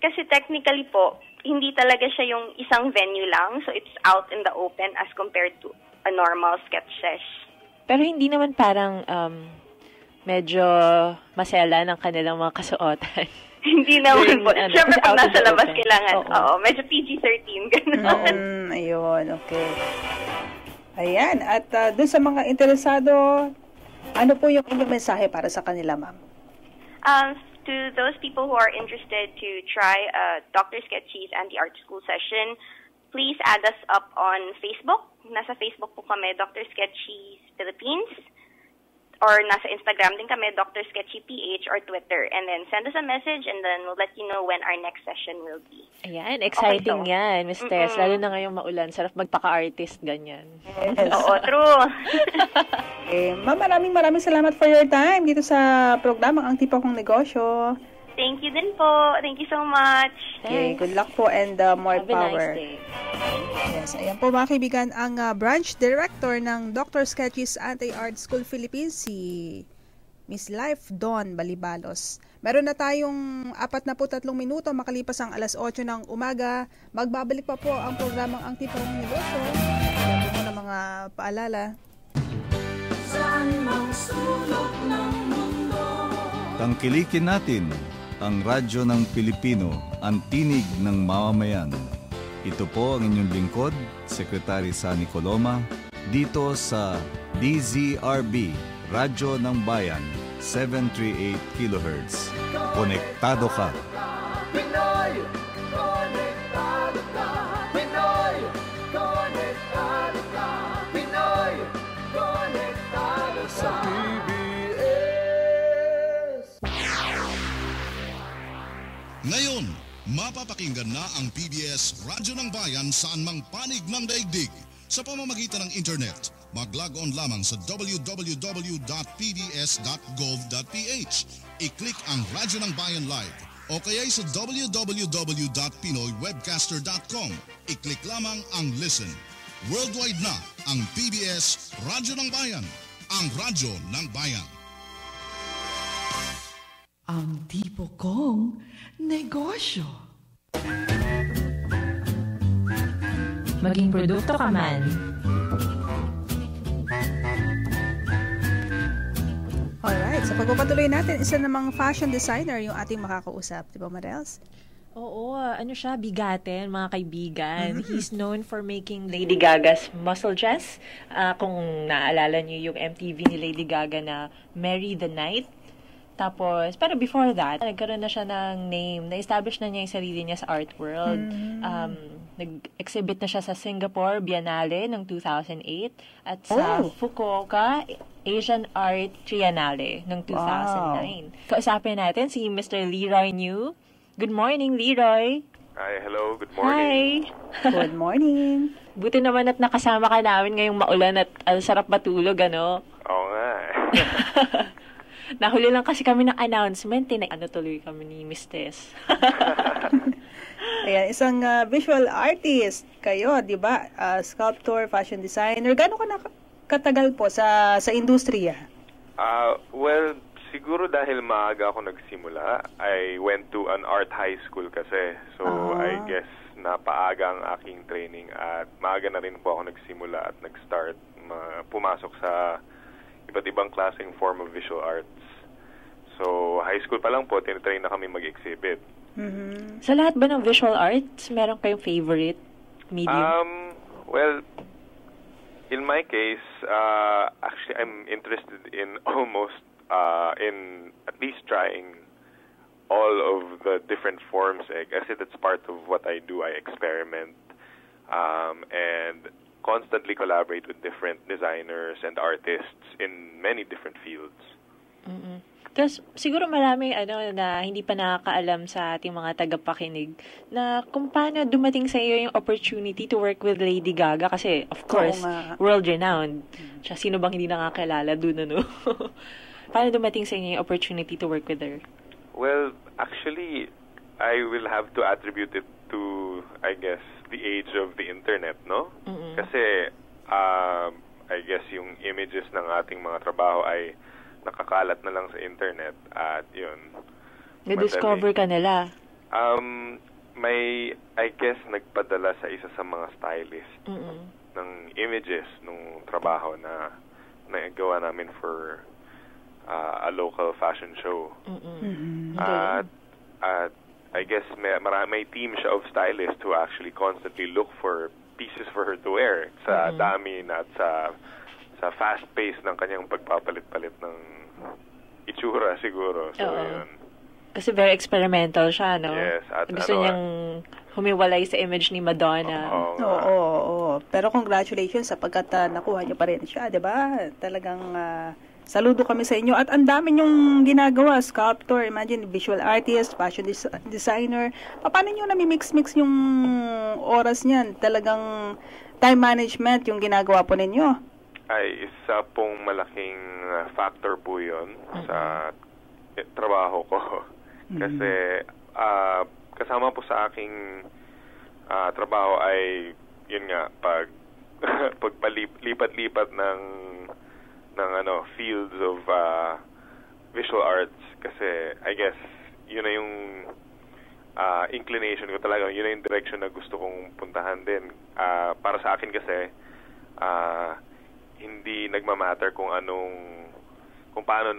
S14: Kasi technically po, hindi talaga siya yung isang venue lang. So, it's out in the open as compared to a normal sketch sesh.
S3: Pero hindi naman parang medyo masela ng kanilang mga kasuotan.
S14: Hindi naman po. Siyempre, pag nasa labas,
S3: open.
S14: kailangan. Oo, medyo PG-13. Gano'n.
S4: Ayun, okay. Ayan, at dun sa mga interesado, ano po yung inyong mensahe para sa kanila, ma'am?
S14: To those people who are interested to try Dr. Sketchy's Anti-Art School session, please add us up on Facebook. Nasa Facebook po kami, Dr. Sketchy's Philippines. Or nasa Instagram din kami, Dr. Sketchy PH or Twitter. And then send us a message and then we'll let you know when our next session will be.
S3: Ayan, exciting yan, Miss Tess. Lalo na ngayong maulan. Sarap magpaka-artist, ganyan.
S4: Yes.
S14: Oo, true.
S4: Ma'am, maraming salamat for your time dito sa programang Ang Tipo Kong Negosyo.
S14: Thank you din po. Thank you so much.
S4: Okay, good luck po and more
S3: Have
S4: power.
S3: a nice day.
S4: Yes, ayan po mga kaibigan, ang branch director ng Dr. Sketchy's Anti-Art School Philippines, si Miss Life Dawn Balibalos. Meron na tayong 43 minuto makalipas ang alas 8 ng umaga. Magbabalik pa po ang programang Ang Tipo Kong Negosyo. Ayan po na mga paalala.
S12: Saan mang sulok ng mundo,
S11: Tangkilikin natin ang radyo ng Pilipino, ang tinig ng mamamayan. Ito po ang inyong lingkod, Secretary Sunny Coloma, dito sa DZRB, Radyo ng Bayan, 738 kHz. Konektado ka!
S12: Pinoy, konektado ka. Pinoy, konektado ka. Pinoy, konektado sa PBS.
S5: Ngayon, mapapakinggan na ang PBS Radyo ng Bayan saan mang panig ng daigdig. Sa pamamagitan ng internet, mag-log on lamang sa www.pbs.gov.ph. I-click ang Radyo ng Bayan Live o kaya sa www.pinoywebcaster.com. I-click lamang ang Listen. Worldwide na ang PBS Radyo ng Bayan, ang Radyo ng Bayan.
S1: Ang Tipo Kong Negosyo.
S13: Maging produkto ka man.
S4: Alright, sa pagpapatuloy natin, isa namang fashion designer yung ating makakausap. Di ba, Marels?
S3: Oo, ano siya, bigatin, mga kaibigan. He's known for making Lady Gaga's muscle dress. Kung naalala niyo yung MTV ni Lady Gaga na Marry the Night. Tapos, pero before that, nagkaroon na siya ng name. Na-establish na niya yung sarili niya sa art world. Nag-exhibit na siya sa Singapore Biennale ng 2008 at sa Fukuoka Asian Art Triennale ng 2009. Kausapin natin si Mr. Leroy New. Good morning, Leroy.
S15: Hi, hello. Good morning.
S3: Hi.
S4: Good morning.
S3: Buti naman at nakasama ka namin ngayong maulan at sarap matulog, ano?
S15: Oo nga.
S3: Nahuli lang kasi kami ng announcement, tuloy kami ni Miss Tess.
S4: Ayan, isang visual artist kayo, di ba? Sculptor, fashion designer. Gaano ka katagal po sa industriya?
S15: Well, siguro dahil maaga ako nagsimula, I went to an art high school kasi. So, I guess napaaga ang aking training at maaga na rin po ako nagsimula at nag-start pumasok sa iba't ibang klaseng form of visual arts. So, high school pa lang po, tinitrain na kami mag-exhibit.
S3: Sa lahat ba ng visual arts, meron kayong favorite medium?
S15: Well, in my case, actually, I'm interested in almost, in at least trying all of the different forms. Kasi that's part of what I do. I experiment and constantly collaborate with different designers and artists in many different fields.
S3: Tapos, siguro maraming na hindi pa nakakaalam sa ating mga tagapakinig na kung paano dumating sa iyo yung opportunity to work with Lady Gaga kasi, of course, world-renowned. Siya, sino bang hindi nakakilala dun, ano? Paano dumating sa inyo yung opportunity to work with her?
S15: Well, actually, I will have to attribute it to, I guess, the age of the internet, no? Kasi, I guess yung images ng ating mga trabaho ay nakakalat na lang sa internet at yun.
S3: Na-discover ka nila?
S15: May, I guess, nagpadala sa isa sa mga stylist ng images nung trabaho na nagawa namin for a local fashion show. At I guess may team siya of stylists who actually constantly look for pieces for her to wear sa dami na at sa fast pace ng kanyang pagpapalit-palit ng itsura siguro. So, yun.
S3: Kasi very experimental siya, no?
S15: Yes. At
S3: gusto niyang humiwalay sa image ni Madonna.
S4: Oo. Pero congratulations sapagkat nakuha niyo pa rin siya, 'di ba? Talagang saludo kami sa inyo. At ang dami niyong ginagawa, sculptor, imagine, visual artist, fashion designer. Paano niyo nami-mix-mix yung oras niyan? Talagang time management yung ginagawa po ninyo?
S15: Ay, isa pong malaking factor po yun sa trabaho ko. Kasi kasama po sa aking trabaho ay yun nga pagpalipat-lipat ng fields of visual arts kasi I guess yun na yung inclination ko talaga, yun na yung direction na gusto kong puntahan din. Para sa akin kasi hindi nagmamatter kung paano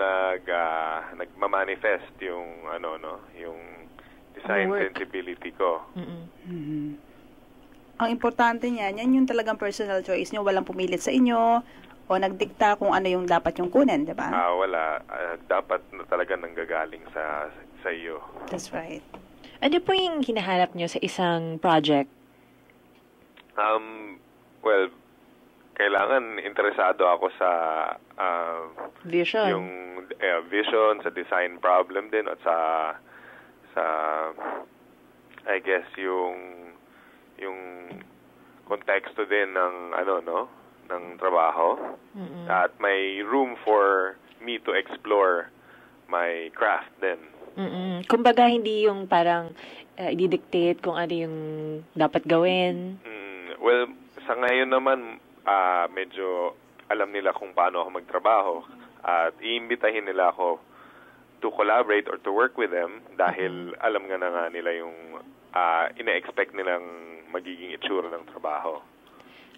S15: nagma-manifest yung yung design sensibility ko.
S4: Ang importante niyan, yan yung talagang personal choice niyo, walang pumilit sa inyo o nagdikta kung ano yung dapat yung kunin, di ba?
S15: Wala. Dapat na talaga nanggagaling sa iyo.
S4: That's right.
S3: Ano po yung hinahanap niyo sa isang project?
S15: Well, kailangan interesado ako sa
S3: vision.
S15: Yung vision, sa design problem din at sa I guess yung konteksto din ng ng trabaho. At may room for me to explore my craft din.
S3: Kumbaga hindi yung parang i-dictate kung ano yung dapat gawin.
S15: Well, sa ngayon naman medyo alam nila kung paano ako magtrabaho at iimbitahin nila ako to collaborate or to work with them dahil alam nga na nila yung ina-expect nilang magiging itsura ng trabaho.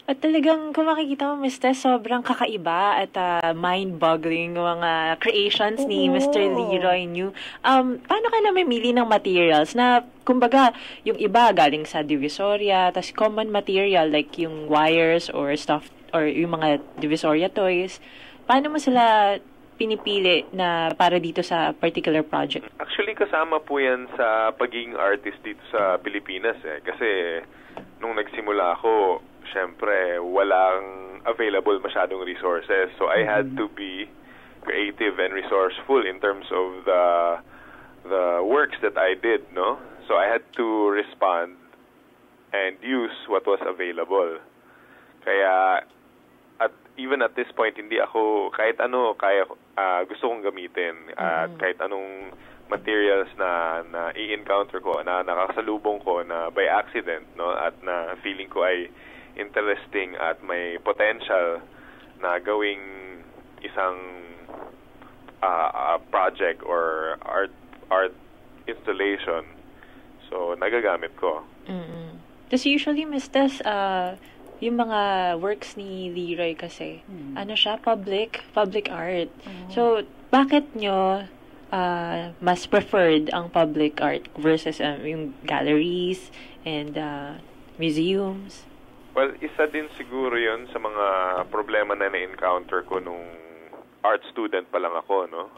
S3: At talagang kung makikita mo, Mr. sobrang kakaiba at mind-boggling mga creations ni Mr. Leroy New. Paano ka namimili ng materials na, kumbaga, yung iba galing sa Divisoria, tas common material like yung wires or stuff, or yung mga Divisoria toys. Paano mo sila pinipili na para dito sa particular project?
S15: Actually, kasama po yan sa pagiging artist dito sa Pilipinas Kasi nung nagsimula ako, syempre, walang available masyadong resources. So, I had to be creative and resourceful in terms of the works that I did, no? So, I had to respond and use what was available. Kaya, even at this point, hindi ako, kahit ano, gusto kong gamitin. At kahit anong materials na i-encounter ko, na nakasalubong ko na by accident, no? At na feeling ko ay interesting at may potential na gawing isang project or art installation. So, nagagamit ko.
S3: Tapos usually, Mr. yung mga works ni Leroy kasi, siya, public art. So, bakit nyo mas preferred ang public art versus yung galleries and museums?
S15: Well, isa din siguro yun sa mga problema na na-encounter ko nung art student pa lang ako, no?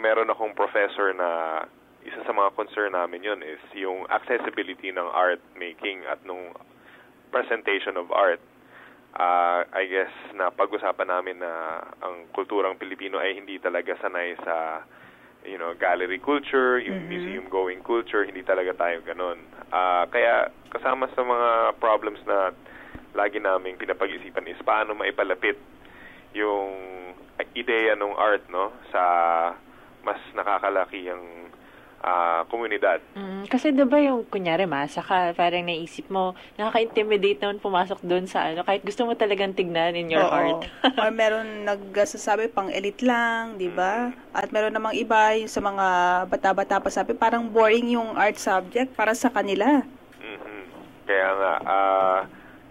S15: Meron akong professor na isa sa mga concern namin yun is yung accessibility ng art making at nung presentation of art. I guess na pag-usapan namin na ang kulturang Pilipino ay hindi talaga sanay sa gallery culture, yung museum-going culture, hindi talaga tayo ganun. Kaya kasama sa mga problems na lagi naming pinapag-isipan is paano maipalapit yung ideya ng art, no, sa mas nakakalakihang komunidad.
S3: Kasi diba yung, kunyari, masa ka, parang naisip mo, nakaka-intimidate naman pumasok doon sa kahit gusto mo talagang tignan in your heart.
S4: Or meron nagsasabi pang elite lang, di ba? At meron namang iba yung sa mga bata-bata pa sabi, parang boring yung art subject para sa kanila.
S15: Kaya nga,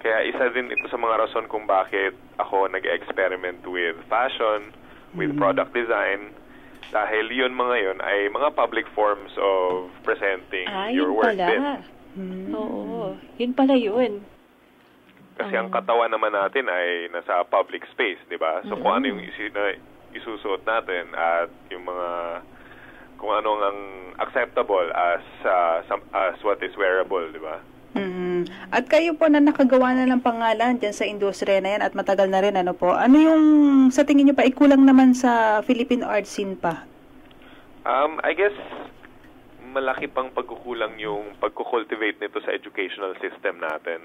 S15: kaya isa din ito sa mga rason kung bakit ako nag-experiment with fashion, with product design, dahil yun mga yun ay mga public forms of presenting your work din.
S3: Oo, yun pala yun.
S15: Kasi ang katawan naman natin ay nasa public space, di ba? So kung ano yung isusuot natin at yung mga kung ano ang acceptable as what is wearable, di ba?
S4: At kayo po na nakagawa na ng pangalan dyan sa industriya na yan at matagal na rin, ano po? Ano yung sa tingin nyo pa ikulang naman sa Philippine art scene pa?
S15: I guess malaki pang pagkukulang yung pagkukultivate nito sa educational system natin.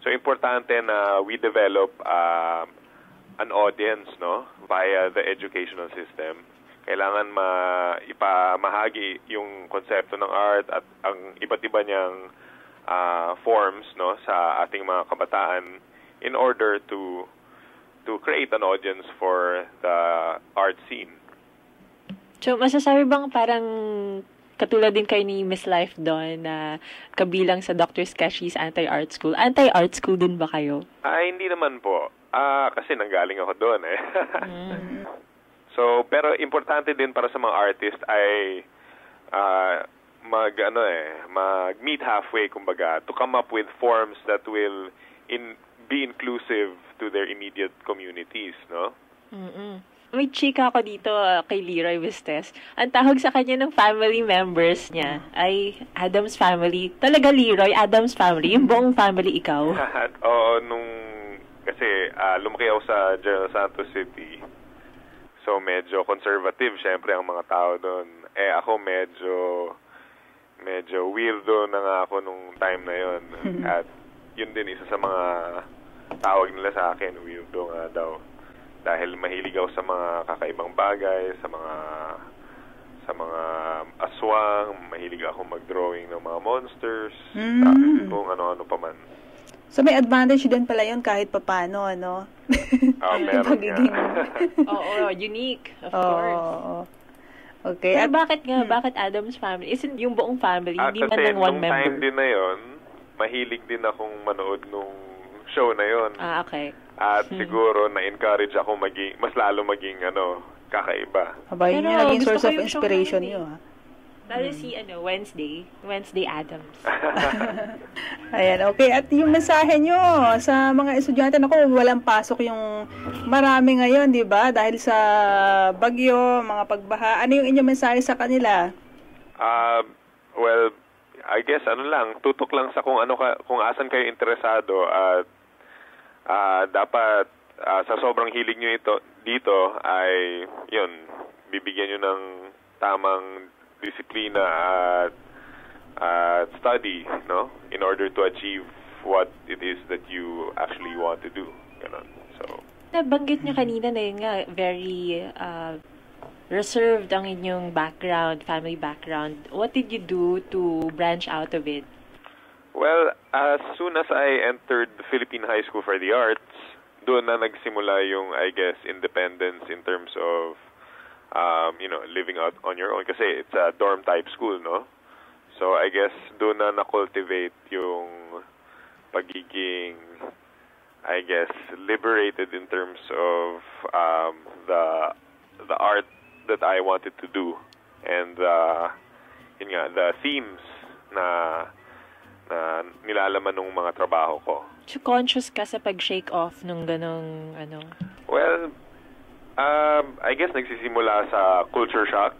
S15: So importante na we develop an audience, no, via the educational system. Kailangan ipamahagi yung konsepto ng art at ang iba't iba niyang forms, no, sa ating mga kabataan in order to create an audience for the art scene.
S3: So, masasabi bang parang katulad din kayo ni Miss Life doon na kabilang sa Dr. Sketchy's Anti-Art School? Anti-Art School din ba kayo?
S15: Hindi naman po. Kasi nanggaling ako doon eh. So, pero importante din para sa mga artist ay mag-meet halfway, kumbaga, to come up with forms that will be inclusive to their immediate communities, no?
S3: May chika ako dito kay Leroy Vistes. Ang tawag sa kanya ng family members niya ay Adams Family. Talaga, Leroy, Adams Family. Yung buong family ikaw.
S15: Oo, kasi lumaki ako sa General Santos City. So, medyo conservative, syempre, ang mga tao doon. Ako medyo weirdo na nga ako nung time na yon. At yun din isa sa mga tawag nila sa akin, weirdo nga daw. Dahil mahilig ako sa mga kakaibang bagay, sa mga aswang, mahilig ako mag-drawing ng mga monsters, kung ano-ano pa man.
S4: So may advantage din pala yun kahit papano, ano?
S15: Meron nga.
S3: Oo, unique, of course.
S4: Okay.
S3: Pero bakit Adams Family? Isn't yung buong family, hindi man lang one member?
S15: Kasi nung time din na yun, mahilig din akong manood nung show na yun.
S3: Okay.
S15: At siguro na-encourage ako mas lalo maging kakaiba.
S4: Yun yung naging source of inspiration nyo, ha?
S3: Lalo si Wednesday Adams.
S4: Ayan, okay. At yung mensahe nyo sa mga estudyante, walang pasok yung marami ngayon, di ba? Dahil sa bagyo, mga pagbaha. Ano yung inyong mensahe sa kanila?
S15: Well, I guess tutok lang sa kung asan kayo interesado at dapat sa sobrang hilig nyo dito ay bibigyan nyo ng tamang disiplina at study, no, in order to achieve what it is that you actually want to do. Ganon. So,
S3: nabanggit nyo kanina na yun nga, very reserved ang inyong background, family background. What did you do to branch out of it?
S15: Well, as soon as I entered the Philippine High School for the Arts, doon na nagsimula yung, I guess, independence in terms of, living out on your own. Kasi it's a dorm-type school, no? So, I guess, doon na na-cultivate yung pagiging, I guess, liberated in terms of the art that I wanted to do. And, the themes na nilalaman ng mga trabaho ko.
S3: So, conscious ka sa pag-shake off nung ganong,
S15: Well, I guess nagsisimula sa culture shock.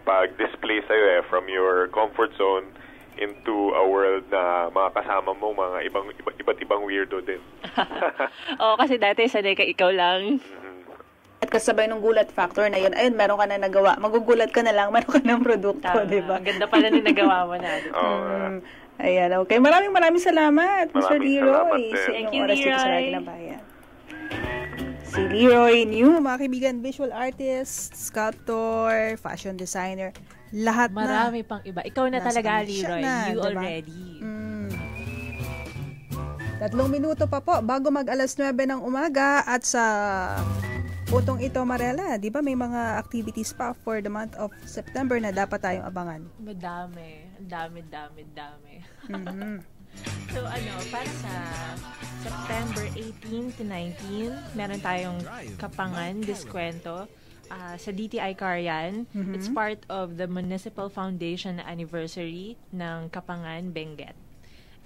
S15: Pag-display sa'yo from your comfort zone into a world na mga kasama mo, mga iba't ibang weirdo din.
S3: Oo, kasi dati sanay ka ikaw lang.
S4: At kasabay ng gulat factor na yun, ayun, meron ka na nagawa. Magugulat ka na lang, meron ka ng produkto, di ba?
S3: Ang ganda pala na nagawa mo na.
S4: Ayan, okay. Maraming salamat, Mr. Leroy, sa
S3: Thank
S4: inyong
S3: you,
S4: oras dito sa
S3: Leroy.
S4: Radyo ng Bayan. Si Leroy New, mga kaibigan, visual artist, sculptor, fashion designer, lahat
S3: Marami pang iba. Ikaw na
S4: Nasa
S3: talaga,
S4: siya
S3: Leroy.
S4: na,
S3: You
S4: diba?
S3: already.
S4: 3 minuto pa po bago mag alas 9 ng umaga at sa putong ito, Marela, di ba may mga activities pa for the month of September na dapat tayong abangan?
S3: Madami. Ang dami. So para sa September 18 to 19, meron tayong Kapangan Diskwento sa DTI Car yan. It's part of the Municipal Foundation anniversary ng Kapangan, Benguet.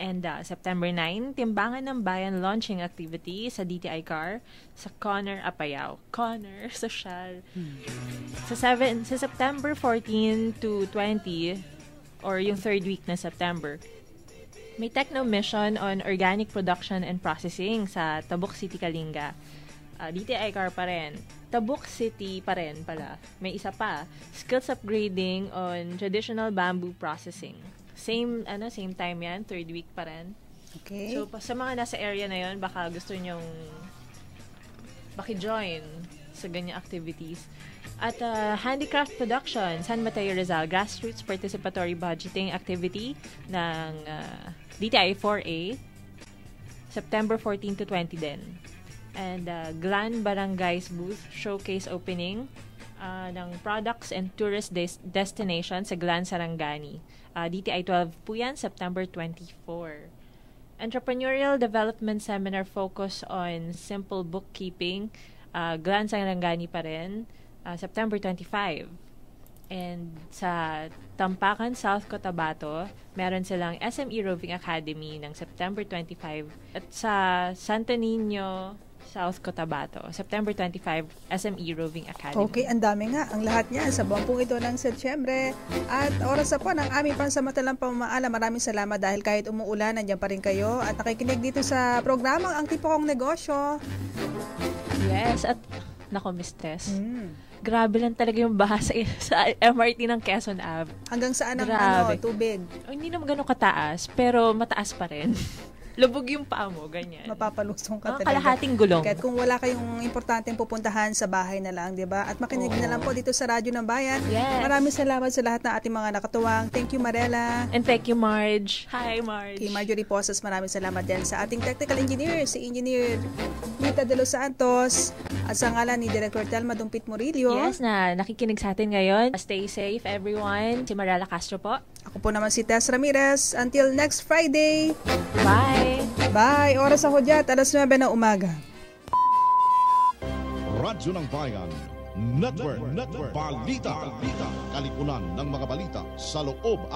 S3: And September 9, Timbangan ng Bayan launching activity sa DTI Car sa Conner, Apayao. Conner, social. Sa September 14 to 20, or yung third week na September, may Techno Mission on Organic Production and Processing sa Tabuk City, Kalinga. DTI Car pa rin. Tabuk City pa rin pala. May isa pa. Skills Upgrading on Traditional Bamboo Processing. Same time yan. Third week pa rin.
S4: Okay.
S3: So, sa mga nasa area na yon, baka gusto nyong join sa ganyang activities. At Handicraft Production, San Mateo Rizal, Grassroots Participatory Budgeting Activity ng DTI 4A, September 14 to 20 din. And Glan Barangays Booth Showcase Opening ng Products and Tourist Destination sa Glan, Sarangani. DTI 12 po yan, September 24. Entrepreneurial Development Seminar focus on simple bookkeeping, Glan, Sarangani pa rin, September 25. And sa Tampakan, South Cotabato, meron silang SME Roving Academy ng September 25. At sa Santo Niño, South Cotabato, September 25, SME Roving Academy.
S4: Okay, ang dami nga. Ang lahat niya sa buwan pong ito ng Setyembre. At oras na po ng aming pansamantalang pamamaala. Maraming salamat dahil kahit umuulan, nandiyan pa rin kayo. At nakikinig dito sa programang Ang Tipo Kong Negosyo.
S3: Yes, at nako, mistress. Grabe lang talaga yung baha sa MRT ng Quezon Ave.
S4: Hanggang saan ang tubig?
S3: Hindi naman gano'ng kataas, pero mataas pa rin. Lubog yung paa mo, ganyan.
S4: Mapapalusong ka talaga.
S3: Kalahating gulong.
S4: Kahit kung wala kayong importanteng pupuntahan sa bahay na lang, di ba? At makinig na lang po dito sa Radyo ng Bayan.
S3: Yes.
S4: Maraming salamat sa lahat ng ating mga nakatuwang. Thank you, Marela.
S3: And thank you, Marge. Hi, Marge.
S4: Kay Marjorie Posas, maraming salamat din sa ating technical engineer, si Engineer Nita de los Santos, at sa ngalan ni Director Telma Dumpit Murillo.
S3: Yes, na nakikinig sa atin ngayon. Stay safe, everyone. Si Marela Castro po.
S4: Ako po naman si Tess Ramirez. Until next Friday.
S3: Bye.
S4: Bye. Oras ako dyan. Alas 9 ng umaga.
S5: Radyo ng Bayan Network. Balita. Kalipunan ng mga balita sa loob